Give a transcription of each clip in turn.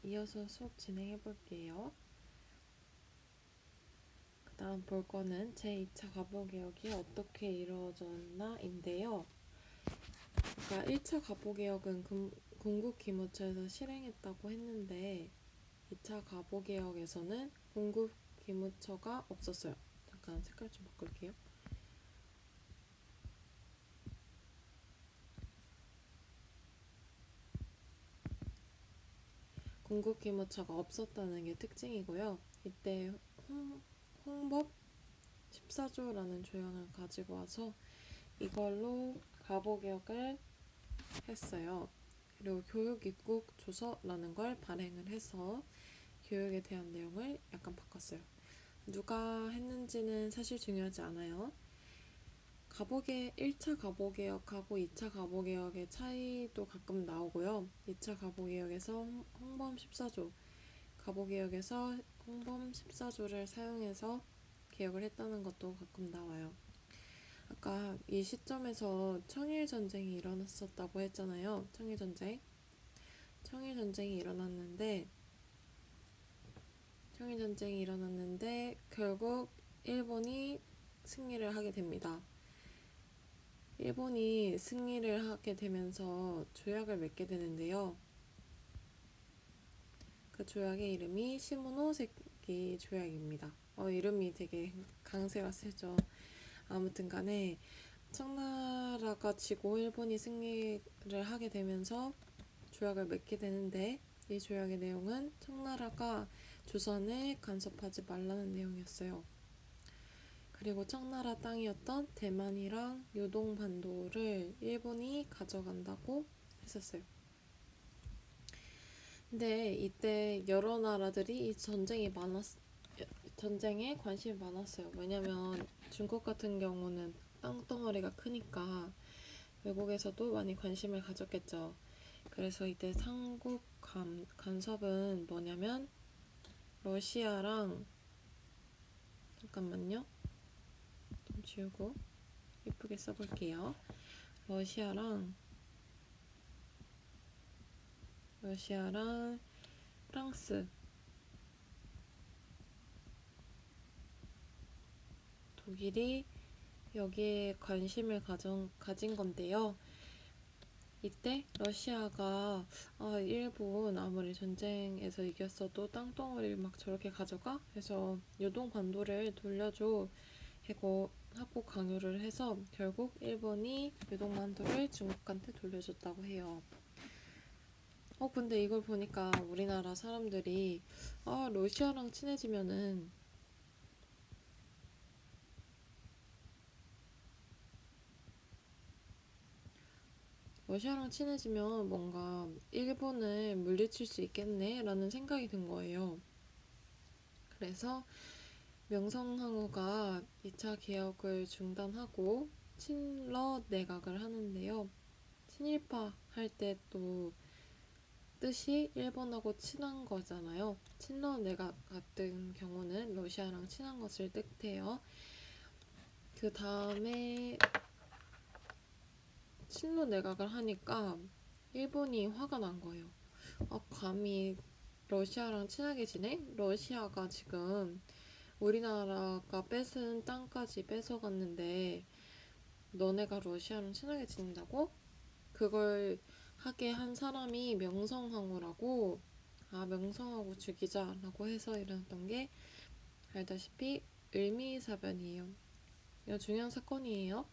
이어서 수업 진행해 볼게요. 그 다음 볼 거는 제2차 가보개혁이 어떻게 이루어졌나인데요. 그러니까 1차 가보개혁은 공국기무처에서 실행했다고 했는데 2차 가보개혁에서는 공국기무처가 없었어요. 잠깐 색깔 좀 바꿀게요. 공국기무처가 없었다는 게 특징이고요. 이때 홍법 14조라는 조항을 가지고 와서 이걸로 가보개혁을 했어요. 그리고 교육입국 조서라는 걸 발행을 해서 교육에 대한 내용을 약간 바꿨어요. 누가 했는지는 사실 중요하지 않아요. 1차 가보개혁하고 2차 가보개혁의 차이도 가끔 나오고요. 2차 가보개혁에서 홍범 14조, 가보개혁에서 홍범 14조를 사용해서 개혁을 했다는 것도 가끔 나와요. 아까 이 시점에서 청일전쟁이 일어났었다고 했잖아요. 청일전쟁이 일어났는데 결국 일본이 승리를 하게 됩니다. 일본이 승리를 하게 되면서 조약을 맺게 되는데요. 그 조약의 이름이 시모노세키 조약입니다. 이름이 되게 강세가 세죠. 아무튼 간에 청나라가 지고 일본이 승리를 하게 되면서 조약을 맺게 되는데 이 조약의 내용은 청나라가 조선을 간섭하지 말라는 내용이었어요. 그리고 청나라 땅이었던 대만이랑 요동반도를 일본이 가져간다고 했었어요. 근데 이때 여러 나라들이 이 전쟁에 관심이 많았어요. 왜냐면 중국 같은 경우는 땅덩어리가 크니까 외국에서도 많이 관심을 가졌겠죠. 그래서 이때 삼국 간섭은 뭐냐면 러시아랑 잠깐만요. 좀 지우고 예쁘게 써볼게요. 러시아랑 프랑스, 독일이 여기에 관심을 가진 건데요. 이때 러시아가 일본 아무리 전쟁에서 이겼어도 땅덩어리를 막 저렇게 가져가? 해서 요동반도를 돌려줘 하고 강요를 해서 결국 일본이 요동반도를 중국한테 돌려줬다고 해요. 근데 이걸 보니까 우리나라 사람들이 러시아랑 친해지면은 뭔가 일본을 물리칠 수 있겠네 라는 생각이 든 거예요. 그래서 명성황후가 2차 개혁을 중단하고 친러 내각을 하는데요. 친일파 할 때 또 뜻이 일본하고 친한 거잖아요. 친러 내각 같은 경우는 러시아랑 친한 것을 뜻해요. 그 다음에 친러 내각을 하니까 일본이 화가 난 거예요. 감히 러시아랑 친하게 지내? 러시아가 지금 우리나라가 뺏은 땅까지 뺏어갔는데 너네가 러시아랑 친하게 지낸다고? 그걸 하게 한 사람이 명성황후라고 명성황후 죽이자라고 해서 일어났던 게 알다시피 을미사변이에요. 이거 중요한 사건이에요.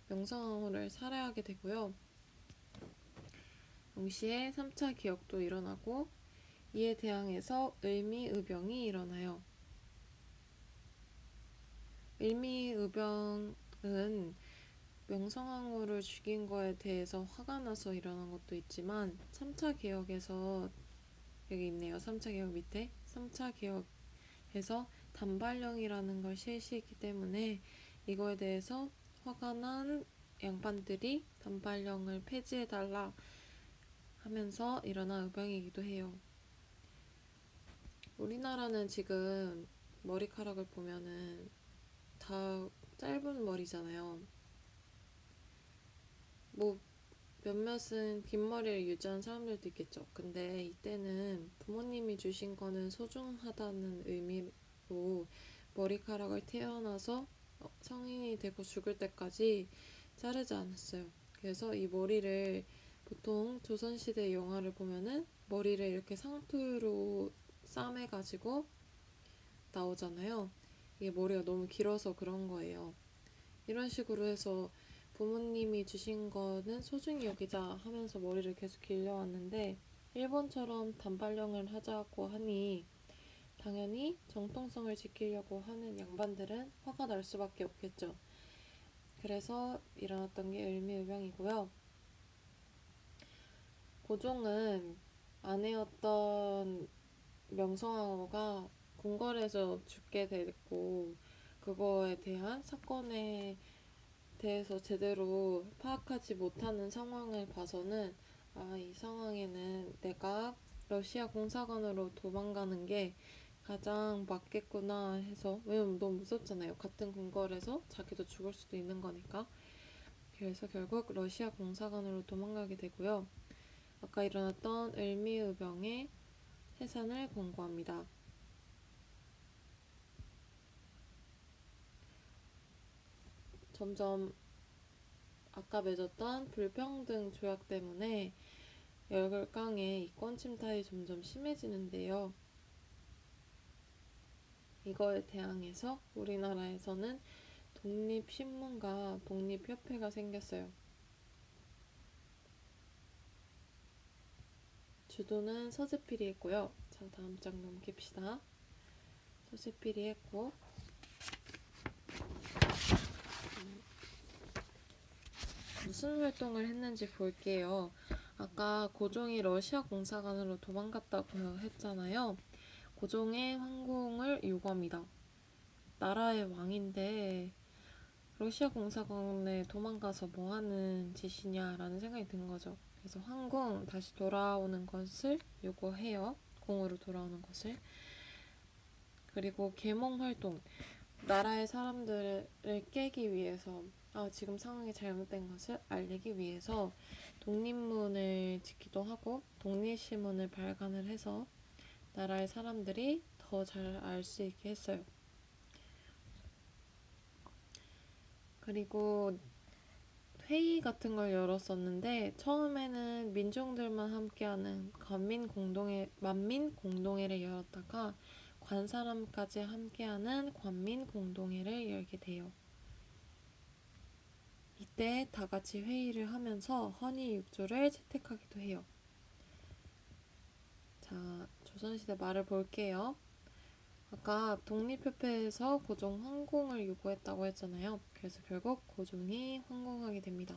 명성황후를 살해하게 되고요. 동시에 3차 기역도 일어나고 이에 대항해서 을미의병이 일어나요. 을미의병은 명성황후를 죽인 거에 대해서 화가 나서 일어난 것도 있지만 3차 개혁에서 여기 있네요. 3차 개혁 밑에 3차 개혁에서 단발령이라는 걸 실시했기 때문에 이거에 대해서 화가 난 양반들이 단발령을 폐지해달라 하면서 일어난 의병이기도 해요. 우리나라는 지금 머리카락을 보면은 다 짧은 머리잖아요. 몇몇은 긴 머리를 유지한 사람들도 있겠죠. 근데 이때는 부모님이 주신 거는 소중하다는 의미로 머리카락을 태어나서 성인이 되고 죽을 때까지 자르지 않았어요. 그래서 이 머리를 보통 조선시대 영화를 보면은 머리를 이렇게 상투로 싸매가지고 나오잖아요. 이게 머리가 너무 길어서 그런 거예요. 이런 식으로 해서 부모님이 주신 거는 소중히 여기자 하면서 머리를 계속 길려왔는데 일본처럼 단발령을 하자고 하니 당연히 정통성을 지키려고 하는 양반들은 화가 날 수밖에 없겠죠. 그래서 일어났던 게 을미의병이고요. 고종은 아내였던 명성황후가 궁궐에서 죽게 됐고 그거에 대한 사건에 대해서 제대로 파악하지 못하는 상황을 봐서는 이 상황에는 내가 러시아 공사관으로 도망가는 게 가장 맞겠구나 해서 왜냐면 너무 무섭잖아요. 같은 궁궐에서 자기도 죽을 수도 있는 거니까. 그래서 결국 러시아 공사관으로 도망가게 되고요. 아까 일어났던 을미의병의 해산을 권고합니다. 점점 아까 맺었던 불평등 조약 때문에 열강의 이권 침탈이 점점 심해지는데요. 이거에 대항해서 우리나라에서는 독립신문과 독립협회가 생겼어요. 주도는 서재필이 했고요. 자, 다음 장 넘깁시다. 서재필이 했고 무슨 활동을 했는지 볼게요. 아까 고종이 러시아 공사관으로 도망갔다고 했잖아요. 고종의 황궁을 요구합니다. 나라의 왕인데 러시아 공사관에 도망가서 뭐하는 짓이냐라는 생각이 든 거죠. 그래서 황궁 다시 돌아오는 것을 요구해요. 궁으로 돌아오는 것을. 그리고 계몽 활동. 나라의 사람들을 깨기 위해서 지금 상황이 잘못된 것을 알리기 위해서 독립문을 짓기도 하고 독립신문을 발간을 해서 나라의 사람들이 더 잘 알 수 있게 했어요. 그리고 회의 같은 걸 열었었는데 처음에는 민중들만 함께하는 만민 공동회를 열었다가 관사람까지 함께하는 관민 공동회를 열게 돼요. 이때 다 같이 회의를 하면서 헌의 육조를 채택하기도 해요. 자, 조선시대 말을 볼게요. 아까 독립협회에서 고종 황궁을 요구했다고 했잖아요. 그래서 결국 고종이 황궁하게 됩니다.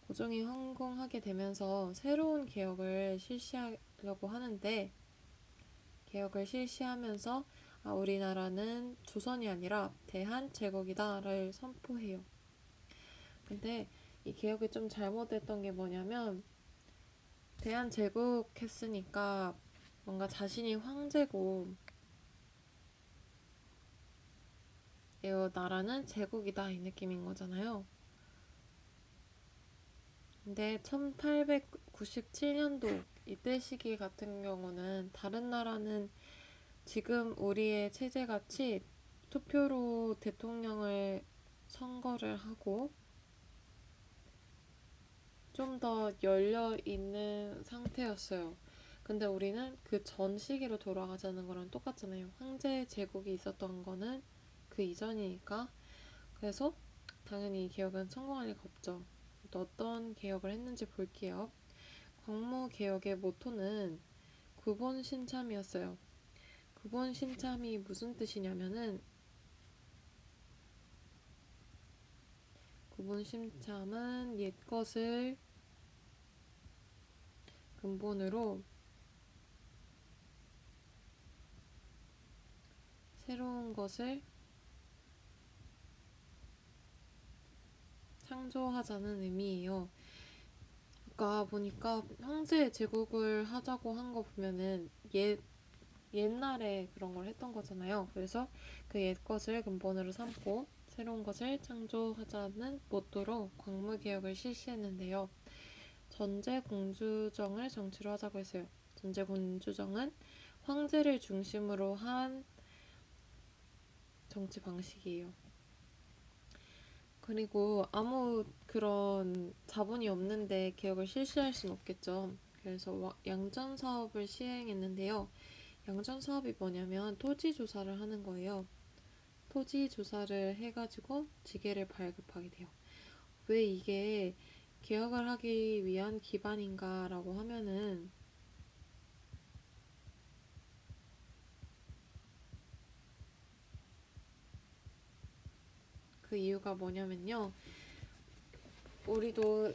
고종이 황궁하게 되면서 새로운 개혁을 실시하려고 하는데 개혁을 실시하면서 우리나라는 조선이 아니라 대한제국이다를 선포해요. 근데 이 개혁이 좀 잘못됐던 게 뭐냐면 대한제국 했으니까 뭔가 자신이 황제고 이 나라는 제국이다 이 느낌인 거잖아요. 근데 1897년도 이때 시기 같은 경우는 다른 나라는 지금 우리의 체제같이 투표로 대통령을 선거를 하고 좀 더 열려 있는 상태였어요. 근데 우리는 그 전 시기로 돌아가자는 거랑 똑같잖아요. 황제 제국이 있었던 거는 그 이전이니까. 그래서 당연히 이 개혁은 성공할 리가 없죠. 또 어떤 개혁을 했는지 볼게요. 광무개혁의 모토는 구본신참이었어요. 구본신참이 무슨 뜻이냐면은 구본신참은 옛것을 근본으로 새로운 것을 창조하자는 의미예요. 아까 보니까 황제 제국을 하자고 한 거 보면은 옛날에 그런 걸 했던 거잖아요. 그래서 그 옛것을 근본으로 삼고 새로운 것을 창조하자는 모토로 광무개혁을 실시했는데요. 전제공주정을 정치로 하자고 했어요. 전제공주정은 황제를 중심으로 한 정치 방식이에요. 그리고 아무 그런 자본이 없는데 개혁을 실시할 순 없겠죠. 그래서 양전 사업을 시행했는데요. 양전 사업이 뭐냐면 토지 조사를 하는 거예요. 토지 조사를 해가지고 지게를 발급하게 돼요. 왜 이게 개혁을 하기 위한 기반인가라고 하면은 그 이유가 뭐냐면요. 우리도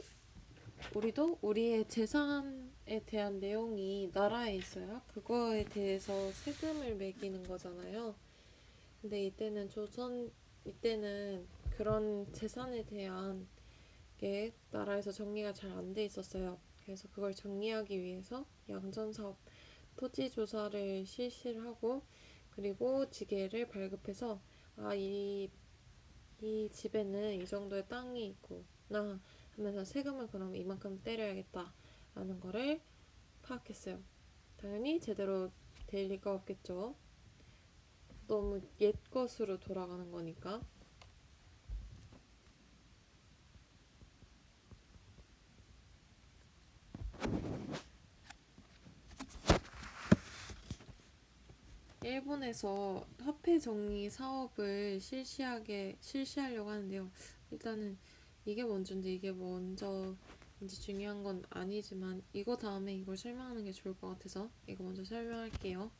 우리의 재산에 대한 내용이 나라에 있어요. 그거에 대해서 세금을 매기는 거잖아요. 근데 이때는 그런 재산에 대한 게 나라에서 정리가 잘 안 돼 있었어요. 그래서 그걸 정리하기 위해서 양전사업 토지 조사를 실시를 하고 그리고 지게를 발급해서 이 집에는 이 정도의 땅이 있구나 하면서 세금을 그럼 이만큼 때려야겠다 라는 거를 파악했어요. 당연히 제대로 될 리가 없겠죠. 너무 옛 것으로 돌아가는 거니까. 일본에서 화폐 정리 사업을 실시하려고 하는데요. 일단은 이게 먼저인지 이게 먼저인지 중요한 건 아니지만 이거 다음에 이걸 설명하는 게 좋을 것 같아서 이거 먼저 설명할게요.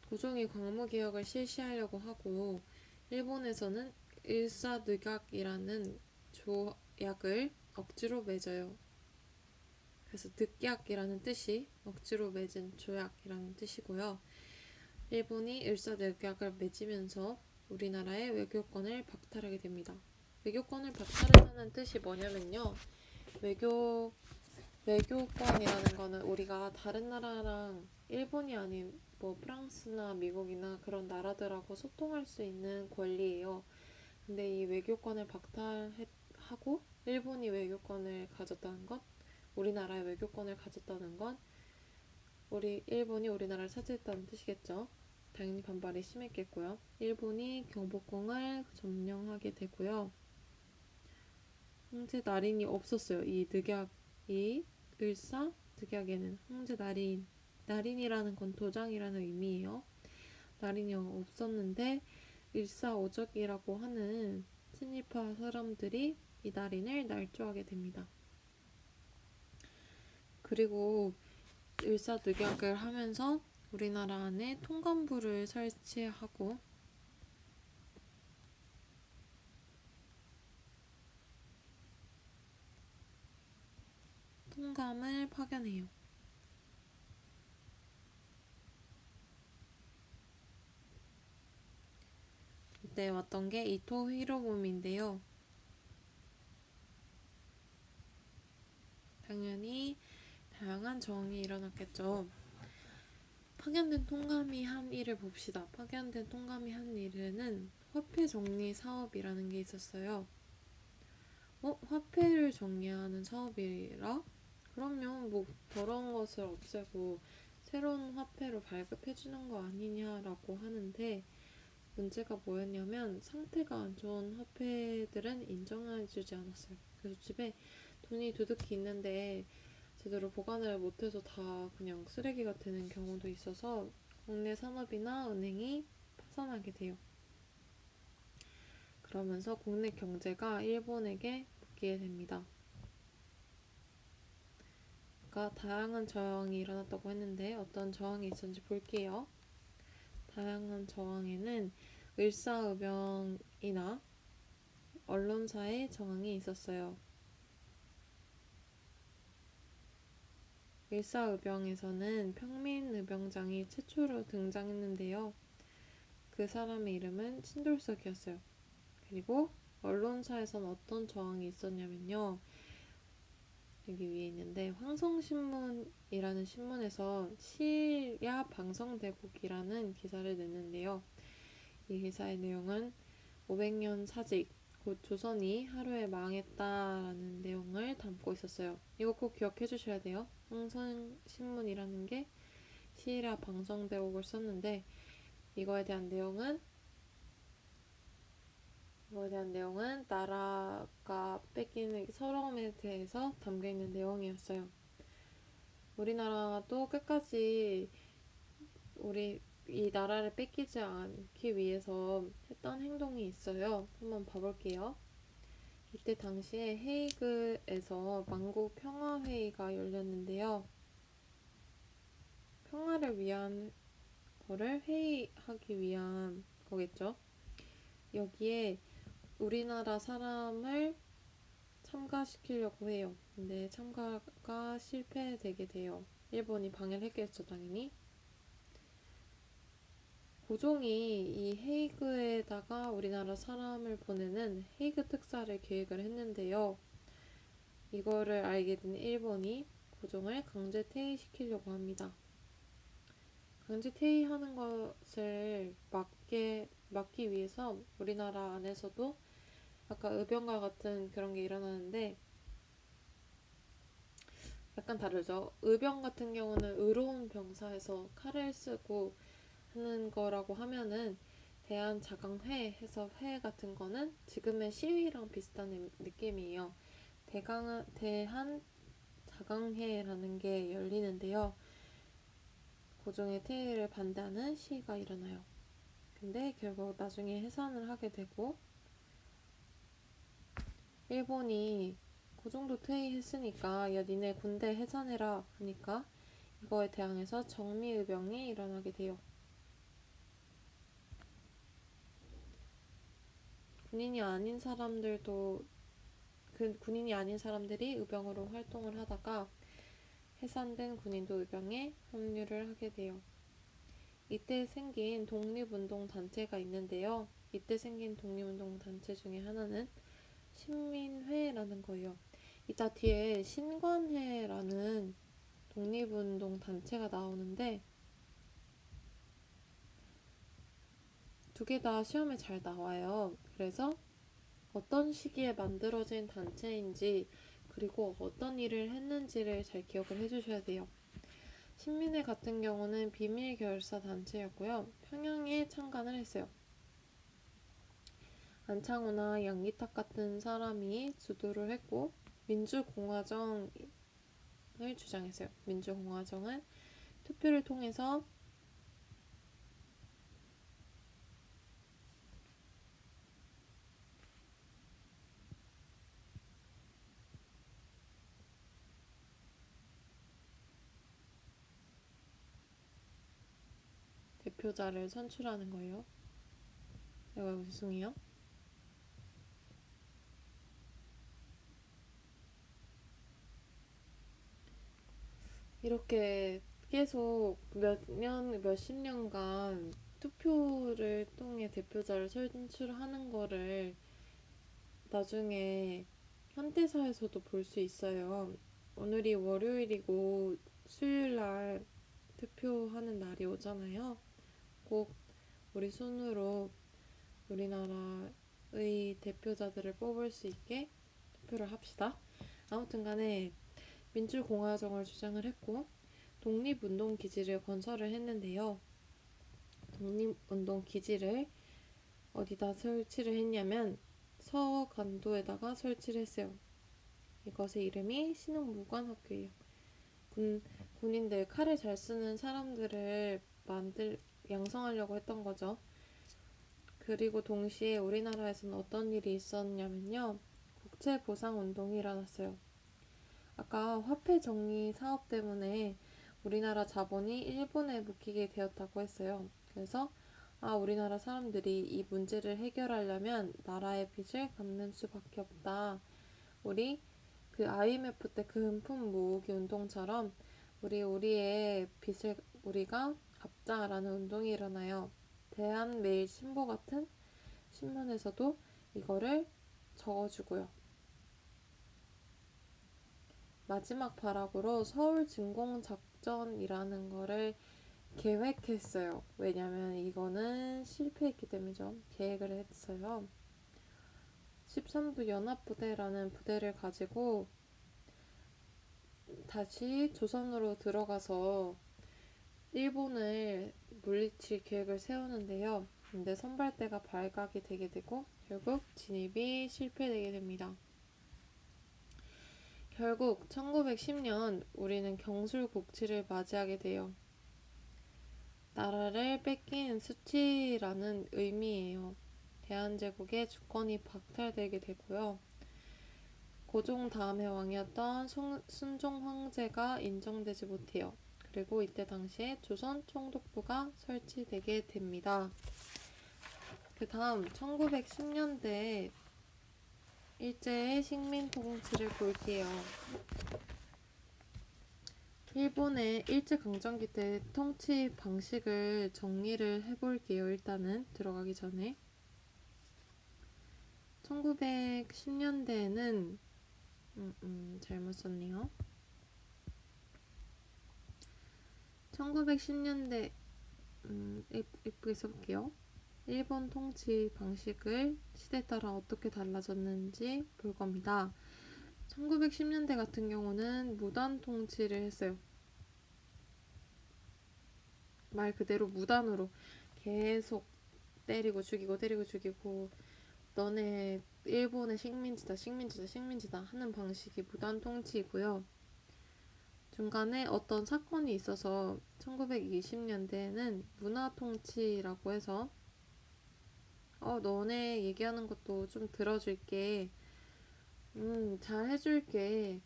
고종이 광무개혁을 실시하려고 하고 일본에서는 일사늑약이라는 조약을 억지로 맺어요. 그래서 늑약이라는 뜻이 억지로 맺은 조약이라는 뜻이고요. 일본이 일사늑약을 맺으면서 우리나라의 외교권을 박탈하게 됩니다. 외교권을 박탈한다는 뜻이 뭐냐면요. 외교권이라는 거는 우리가 다른 나라랑 일본이 아닌 뭐 프랑스나 미국이나 그런 나라들하고 소통할 수 있는 권리예요. 근데 이 외교권을 박탈하고 일본이 외교권을 가졌다는 건 우리나라의 외교권을 가졌다는 건 일본이 우리나라를 차지했다는 뜻이겠죠. 당연히 반발이 심했겠고요. 일본이 경복궁을 점령하게 되고요. 황제 나린이 없었어요. 이 을사 늑약에는 황제 나린이라는 건 도장이라는 의미예요. 나린이 없었는데 일사오적이라고 하는 친일파 사람들이 이 나린을 날조하게 됩니다. 그리고 일사늑약을 하면서 우리나라 안에 통감부를 설치하고 통감을 파견해요. 이때 왔던 게 이토 히로부미인데요. 당연히 다양한 저항이 일어났겠죠. 파견된 통감이 한 일을 봅시다. 파견된 통감이 한 일에는 화폐 정리 사업이라는 게 있었어요. 화폐를 정리하는 사업이라? 그러면 뭐 더러운 것을 없애고 새로운 화폐로 발급해주는 거 아니냐라고 하는데 문제가 뭐였냐면 상태가 안 좋은 화폐들은 인정해주지 않았어요. 그래서 집에 돈이 두둑히 있는데 제대로 보관을 못해서 다 그냥 쓰레기가 되는 경우도 있어서 국내 산업이나 은행이 파산하게 돼요. 그러면서 국내 경제가 일본에게 묶이게 됩니다. 아까 다양한 저항이 일어났다고 했는데 어떤 저항이 있었는지 볼게요. 다양한 저항에는 을사의병이나 언론사의 저항이 있었어요. 일사의병에서는 평민의병장이 최초로 등장했는데요. 그 사람의 이름은 신돌석이었어요. 그리고 언론사에선 어떤 저항이 있었냐면요. 여기 위에 있는데 황성신문이라는 신문에서 시야 방성대국이라는 기사를 냈는데요. 이 기사의 내용은 500년 사직, 곧 조선이 하루에 망했다라는 내용을 담고 있었어요. 이거 꼭 기억해 주셔야 돼요. 흥선신문이라는 게 시라 방송대록을 썼는데 이거에 대한 내용은 나라가 뺏기는 서러움에 대해서 담겨 있는 내용이었어요. 우리나라도 끝까지 이 나라를 뺏기지 않기 위해서 했던 행동이 있어요. 한번 봐볼게요. 이때 당시에 헤이그에서 만국 평화회의가 열렸는데요. 평화를 위한 거를 회의하기 위한 거겠죠. 여기에 우리나라 사람을 참가시키려고 해요. 근데 참가가 실패되게 돼요. 일본이 방해를 했겠죠, 당연히. 고종이 이 헤이그에다가 우리나라 사람을 보내는 헤이그 특사를 계획을 했는데요. 이거를 알게 된 일본이 고종을 강제 퇴위시키려고 합니다. 강제 퇴위하는 것을 막기 위해서 우리나라 안에서도 아까 의병과 같은 그런 게 일어나는데 약간 다르죠. 의병 같은 경우는 의로운 병사에서 칼을 쓰고 하는 거라고 하면은 대한자강회 해서 회 같은 거는 지금의 시위랑 비슷한 느낌이에요. 대한자강회라는 게 열리는데요. 고종의 퇴위를 반대하는 시위가 일어나요. 근데 결국 나중에 해산을 하게 되고 일본이 고종도 퇴위했으니까 야 니네 군대 해산해라 하니까 이거에 대항해서 정미의병이 일어나게 돼요. 군인이 아닌 사람들이 의병으로 활동을 하다가 해산된 군인도 의병에 합류를 하게 돼요. 이때 생긴 독립운동 단체가 있는데요. 이때 생긴 독립운동 단체 중에 하나는 신민회라는 거예요. 이따 뒤에 신관회라는 독립운동 단체가 나오는데 두 개 다 시험에 잘 나와요. 그래서 어떤 시기에 만들어진 단체인지 그리고 어떤 일을 했는지를 잘 기억을 해주셔야 돼요. 신민회 같은 경우는 비밀결사 단체였고요. 평양에 창간을 했어요. 안창호나 양기탁 같은 사람이 주도를 했고 민주공화정을 주장했어요. 민주공화정은 투표를 통해서 대표자를 선출하는 거예요. 죄송해요. 이렇게 계속 몇십 년간 투표를 통해 대표자를 선출하는 거를 나중에 현대사에서도 볼 수 있어요. 오늘이 월요일이고 수요일날 투표하는 날이 오잖아요. 꼭 우리 손으로 우리나라의 대표자들을 뽑을 수 있게 투표를 합시다. 아무튼 간에 민주공화정을 주장을 했고 독립운동 기지를 건설을 했는데요. 독립운동 기지를 어디다 설치를 했냐면 서간도에다가 설치를 했어요. 이것의 이름이 신흥무관학교예요. 군인들 칼을 잘 쓰는 사람들을 양성하려고 했던 거죠. 그리고 동시에 우리나라에서는 어떤 일이 있었냐면요. 국채보상운동이 일어났어요. 아까 화폐 정리 사업 때문에 우리나라 자본이 일본에 묶이게 되었다고 했어요. 그래서 우리나라 사람들이 이 문제를 해결하려면 나라의 빚을 갚는 수밖에 없다. 우리 그 IMF 때 금품 모으기 운동처럼 우리의 빚을 우리가 갚자라는 운동이 일어나요. 대한매일신보 같은 신문에서도 이거를 적어주고요. 마지막 발악으로 서울 진공작전이라는 거를 계획했어요. 왜냐면 이거는 실패했기 때문이죠. 계획을 했어요. 13부 연합부대라는 부대를 가지고 다시 조선으로 들어가서 일본을 물리칠 계획을 세우는데요. 근데 선발대가 발각이 되게 되고 결국 진입이 실패되게 됩니다. 결국 1910년 우리는 경술국치를 맞이하게 돼요. 나라를 뺏긴 수치라는 의미예요. 대한제국의 주권이 박탈되게 되고요. 고종 다음의 왕이었던 순종 황제가 인정되지 못해요. 그리고 이때 당시에 조선 총독부가 설치되게 됩니다. 그 다음 1910년대 일제의 식민 통치를 볼게요. 일본의 일제강점기 때 통치 방식을 정리를 해볼게요. 일단은 들어가기 전에 1910년대에는 잘못 썼네요. 1910년대 예쁘게 써볼게요. 일본 통치 방식을 시대에 따라 어떻게 달라졌는지 볼 겁니다. 1910년대 같은 경우는 무단 통치를 했어요. 말 그대로 무단으로 계속 때리고 죽이고 너네 일본의 식민지다 하는 방식이 무단 통치이고요. 중간에 어떤 사건이 있어서 1920년대에는 문화 통치라고 해서 너네 얘기하는 것도 좀 들어줄게. 잘 해줄게.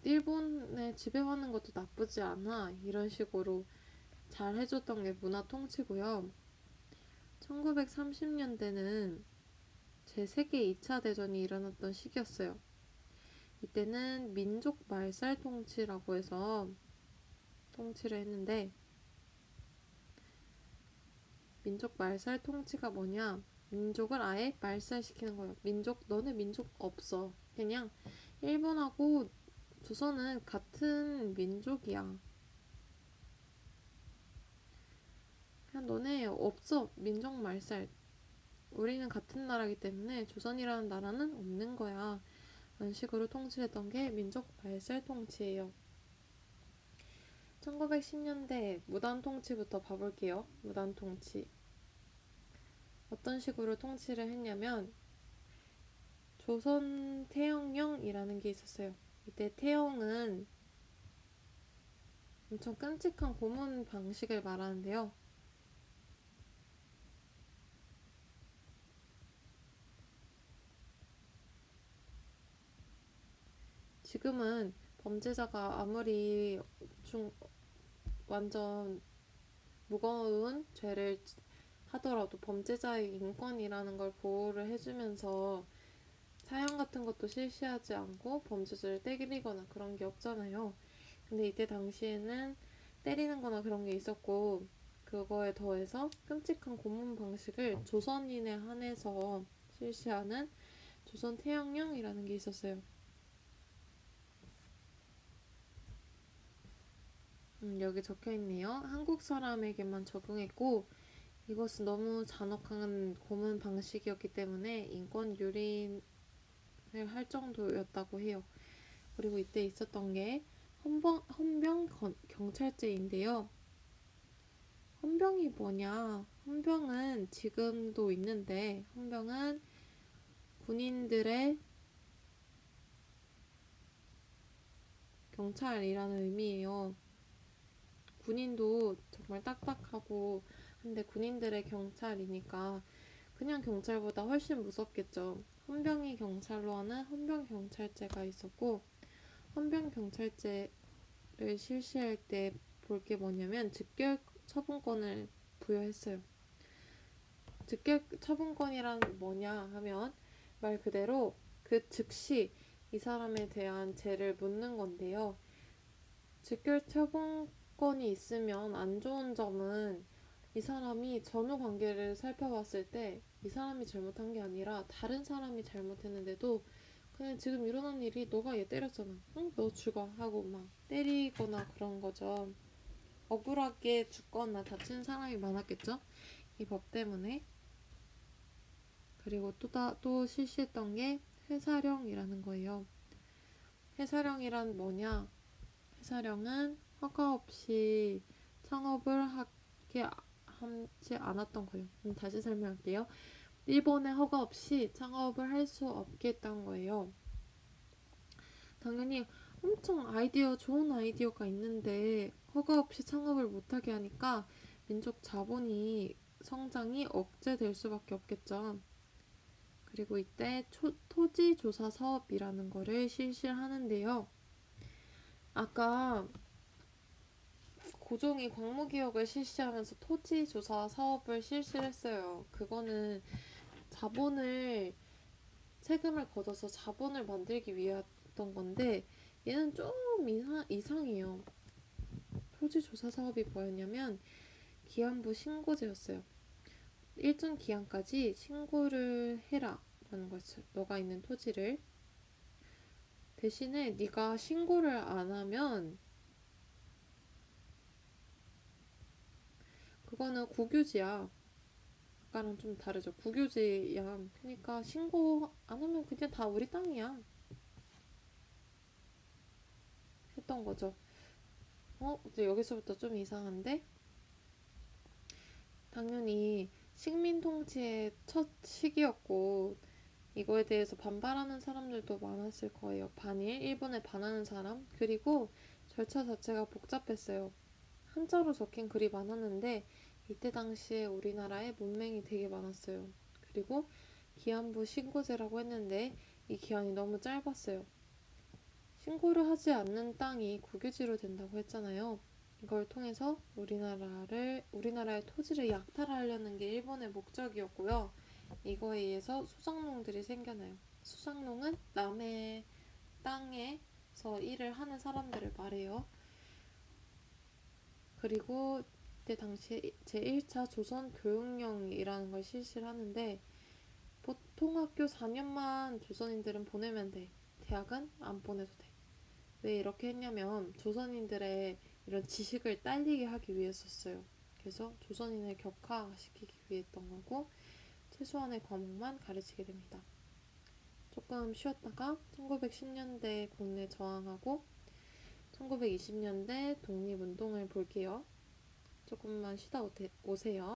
일본에 지배받는 것도 나쁘지 않아. 이런 식으로 잘 해줬던 게 문화 통치고요. 1930년대는 제2 대전이 일어났던 시기였어요. 이때는 민족 말살 통치라고 해서 통치를 했는데 민족 말살 통치가 뭐냐? 민족을 아예 말살시키는 거예요. 너네 민족 없어. 그냥 일본하고 조선은 같은 민족이야. 그냥 너네 없어. 민족 말살. 우리는 같은 나라이기 때문에 조선이라는 나라는 없는 거야. 이런 식으로 통치했던 게 민족 말살 통치예요. 1910년대 무단 통치부터 봐볼게요. 무단 통치. 어떤 식으로 통치를 했냐면 조선 태영령이라는 게 있었어요. 이때 태영은 엄청 끔찍한 고문 방식을 말하는데요. 지금은 범죄자가 아무리 완전 무거운 죄를 하더라도 범죄자의 인권이라는 걸 보호를 해주면서 사형 같은 것도 실시하지 않고 범죄자를 때리거나 그런 게 없잖아요. 근데 이때 당시에는 때리는 거나 그런 게 있었고 그거에 더해서 끔찍한 고문 방식을 조선인에 한해서 실시하는 조선 태양령이라는 게 있었어요. 여기 적혀 있네요. 한국 사람에게만 적용했고 이것은 너무 잔혹한 고문 방식이었기 때문에 인권 유린을 할 정도였다고 해요. 그리고 이때 있었던 게 헌병 경찰제인데요. 헌병이 뭐냐? 헌병은 지금도 있는데 헌병은 군인들의 경찰이라는 의미예요. 군인도 정말 딱딱하고 한데 군인들의 경찰이니까 그냥 경찰보다 훨씬 무섭겠죠. 헌병이 경찰로 하는 헌병경찰제가 있었고 헌병경찰제를 실시할 때 볼 게 뭐냐면 즉결 처분권을 부여했어요. 즉결 처분권이란 뭐냐 하면 말 그대로 그 즉시 이 사람에 대한 죄를 묻는 건데요. 즉결 처분권이 있으면 안 좋은 점은 이 사람이 전후 관계를 살펴봤을 때 이 사람이 잘못한 게 아니라 다른 사람이 잘못했는데도 그냥 지금 일어난 일이 너가 얘 때렸잖아. 응? 너 죽어 하고 막 때리거나 그런 거죠. 억울하게 죽거나 다친 사람이 많았겠죠? 이 법 때문에. 그리고 또 실시했던 게 회사령이라는 거예요. 회사령이란 뭐냐? 회사령은 허가 없이 창업을 하지 않았던 거예요. 다시 설명할게요. 일본의 허가 없이 창업을 할 수 없게 했던 거예요. 당연히 엄청 좋은 아이디어가 있는데 허가 없이 창업을 못하게 하니까 민족 자본이 성장이 억제될 수밖에 없겠죠. 그리고 이때 토지 조사 사업이라는 거를 실시하는데요. 아까 고종이 광무개혁을 실시하면서 토지 조사 사업을 실시했어요. 그거는 자본을 세금을 걷어서 자본을 만들기 위했던 건데 얘는 좀 이상해요. 토지 조사 사업이 뭐였냐면 기한부 신고제였어요. 일정 기한까지 신고를 해라 라는 거였어요. 너가 있는 토지를. 대신에 네가 신고를 안 하면 그거는 국유지야. 아까랑 좀 다르죠. 국유지야. 그러니까 신고 안 하면 그냥 다 우리 땅이야. 했던 거죠. 이제 여기서부터 좀 이상한데? 당연히 식민 통치의 첫 시기였고 이거에 대해서 반발하는 사람들도 많았을 거예요. 일본에 반하는 사람, 그리고 절차 자체가 복잡했어요. 한자로 적힌 글이 많았는데 이때 당시에 우리나라에 문맹이 되게 많았어요. 그리고 기한부 신고제라고 했는데 이 기한이 너무 짧았어요. 신고를 하지 않는 땅이 국유지로 된다고 했잖아요. 이걸 통해서 우리나라의 토지를 약탈하려는 게 일본의 목적이었고요. 이거에 의해서 수상농들이 생겨나요. 수상농은 남의 땅에서 일을 하는 사람들을 말해요. 그리고 이때 당시에 제1차 조선교육령이라는 걸 실시를 하는데 보통 학교 4년만 조선인들은 보내면 돼. 대학은 안 보내도 돼. 왜 이렇게 했냐면 조선인들의 이런 지식을 딸리게 하기 위해서였어요. 그래서 조선인을 격화시키기 위해 했던 거고 최소한의 과목만 가르치게 됩니다. 조금 쉬었다가 1910년대 국내 저항하고 1920년대 독립운동을 볼게요. 조금만 쉬다 오세요.